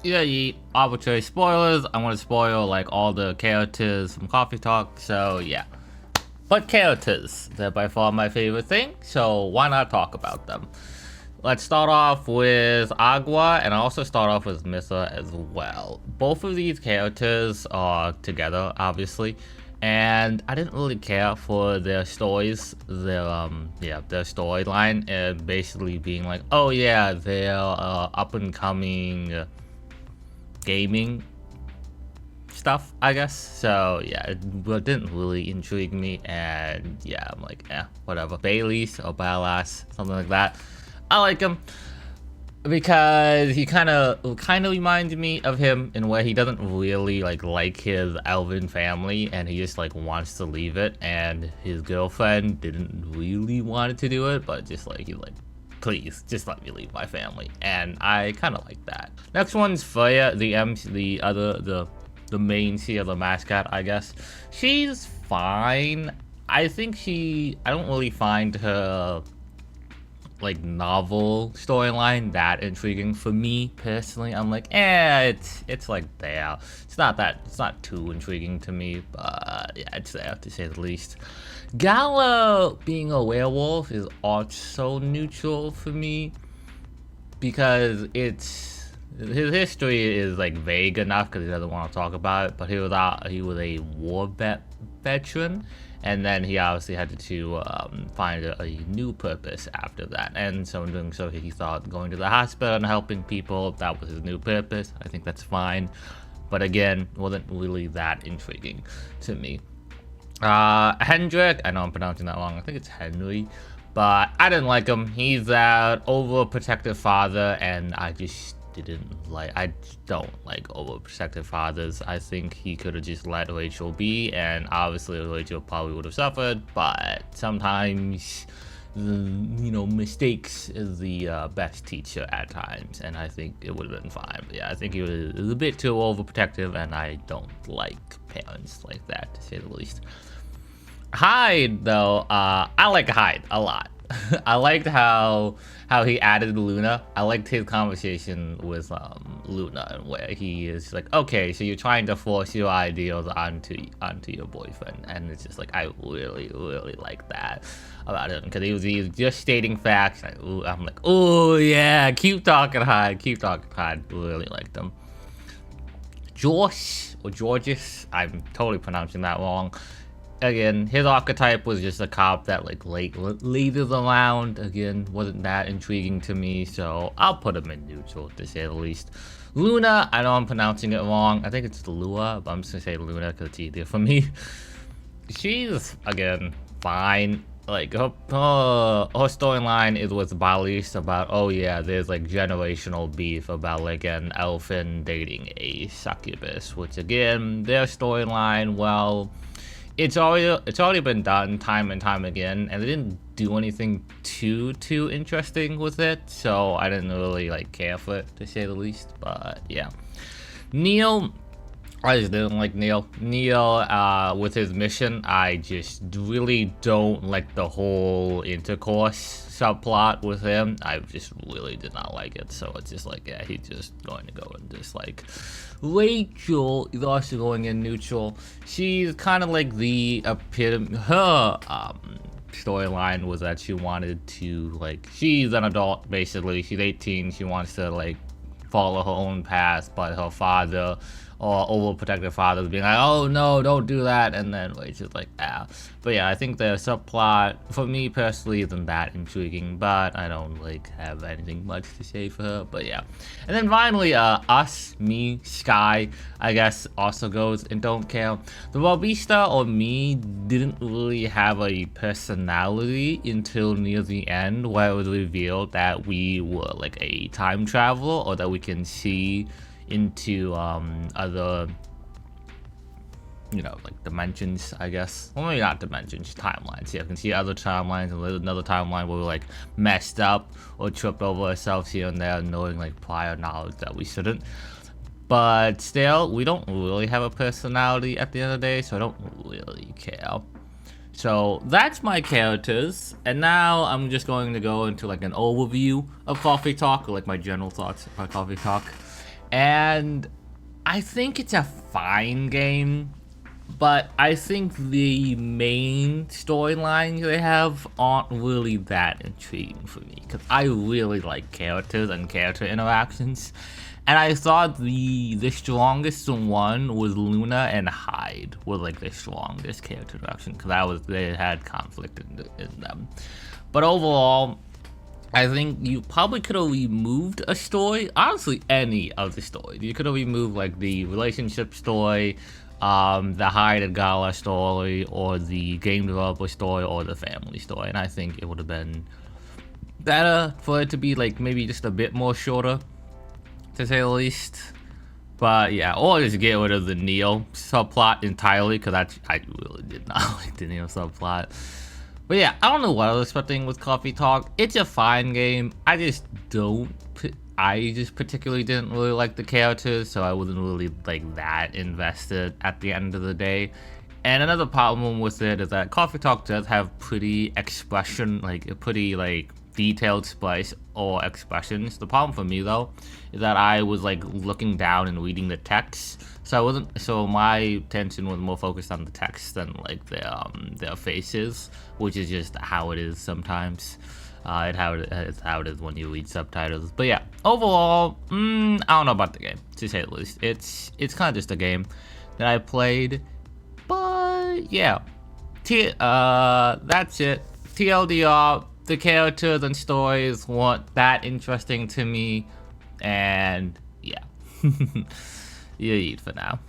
Yeah, you arbitrary spoilers. I want to spoil like all the characters from Coffee Talk, so yeah. But characters, they're by far my favorite thing, so why not talk about them? Let's start off with Agua, and I also start off with Missa as well. Both of these characters are together, obviously, and I didn't really care for their stories, their storyline, and basically being like, oh yeah, they're up and coming gaming stuff, I guess. So yeah, it didn't really intrigue me, and yeah, I'm like, whatever. Bailey's or Balas, something like that. I like him because he kind of reminds me of him in where he doesn't really like his elven family, and he just like wants to leave it, and his girlfriend didn't really want to do it, but just like he's like, please just let me leave my family, and I kind of like that. Next one's Freya, the main here, the mascot, I guess. She's fine. I don't really find her like novel storyline that intriguing for me personally. I'm like, it's like there. It's not too intriguing to me, but yeah, it's there to say the least. Gala being a werewolf is also neutral for me because his history is like vague enough because he doesn't want to talk about it, but he was a war veteran, and then he obviously had to find a new purpose after that, and so in doing so he thought going to the hospital and helping people, that was his new purpose. I think that's fine, but again, wasn't really that intriguing to me. Hendry, I know I'm pronouncing that wrong, I think it's Henry, but I didn't like him. He's that overprotective father, and I don't like overprotective fathers. I think he could have just let Rachel be, and obviously Rachel probably would have suffered, but sometimes mistakes is the best teacher at times, and I think it would have been fine. But yeah, I think he was a bit too overprotective, and I don't like parents like that, to say the least. Hyde, though, I like Hyde a lot. I liked how he added Luna. I liked his conversation with Luna, where he is like, okay, so you're trying to force your ideals onto your boyfriend, and it's just like, I really like that about him, because he was just stating facts. I'm like, oh yeah, keep talking Hyde. Really liked him. Jorji or Georges, I'm totally pronouncing that wrong. Again, his archetype was just a cop that like leaders around. Again, wasn't that intriguing to me, so I'll put him in neutral, to say the least. Luna, I know I'm pronouncing it wrong. I think it's Lua, but I'm just gonna say Luna because it's easier for me. She's, again, fine. Like, her storyline is with Balis about, oh yeah, there's like generational beef about like an elfin dating a succubus, which again, their storyline, well, it's already been done time and time again, and they didn't do anything too interesting with it, so I didn't really like care for it, to say the least. But yeah, Neil, I just didn't like Neil. With his mission, I just really don't like the whole intercourse subplot with him. I just really did not like it. So it's just like, yeah, he's just going to go and just like. Rachel is also going in neutral. She's kind of like the epitome. Her storyline was that she wanted to, like, she's an adult basically. She's 18. She wants to like follow her own path, but her father or overprotective fathers being like, oh no, don't do that, and then Rachel's like, But yeah, I think the subplot for me personally isn't that intriguing, but I don't like have anything much to say for her. But yeah, and then finally, me, Sky, I guess also goes and don't care. The Robista or me didn't really have a personality until near the end, where it was revealed that we were like a time traveler, or that we can see into other, like dimensions, I guess. Well, maybe not dimensions, timelines. Yeah, you can see other timelines, and there's another timeline where we like messed up or tripped over ourselves here and there, knowing like prior knowledge that we shouldn't. But still, we don't really have a personality at the end of the day, so I don't really care. So that's my characters, and now I'm just going to go into like an overview of Coffee Talk, or like my general thoughts about Coffee Talk. And I think it's a fine game, but I think the main storylines they have aren't really that intriguing for me, because I really like characters and character interactions. And I thought the strongest one was Luna and Hyde were like the strongest character interaction, because they had conflict in them. But overall, I think you probably could have removed a story. Honestly, any of the story. You could have removed like the relationship story, the Hyde and Gala story, or the game developer story, or the family story. And I think it would have been better for it to be like maybe just a bit more shorter, to say the least. But yeah, or just get rid of the Neo subplot entirely, because I really did not like the Neo subplot. But yeah, I don't know what I was expecting with Coffee Talk. It's a fine game. I just particularly didn't really like the characters, so I wasn't really like that invested at the end of the day. And another problem with it is that Coffee Talk does have pretty detailed splice or expressions. The problem for me though is that I was like looking down and reading the text, so my attention was more focused on the text than like their faces, which is just how it is sometimes. It's how it is when you read subtitles. But yeah, overall, I don't know about the game, to say the least. It's kind of just a game that I played, but yeah, that's it. TLDR, the characters and stories weren't that interesting to me, and yeah, you eat for now.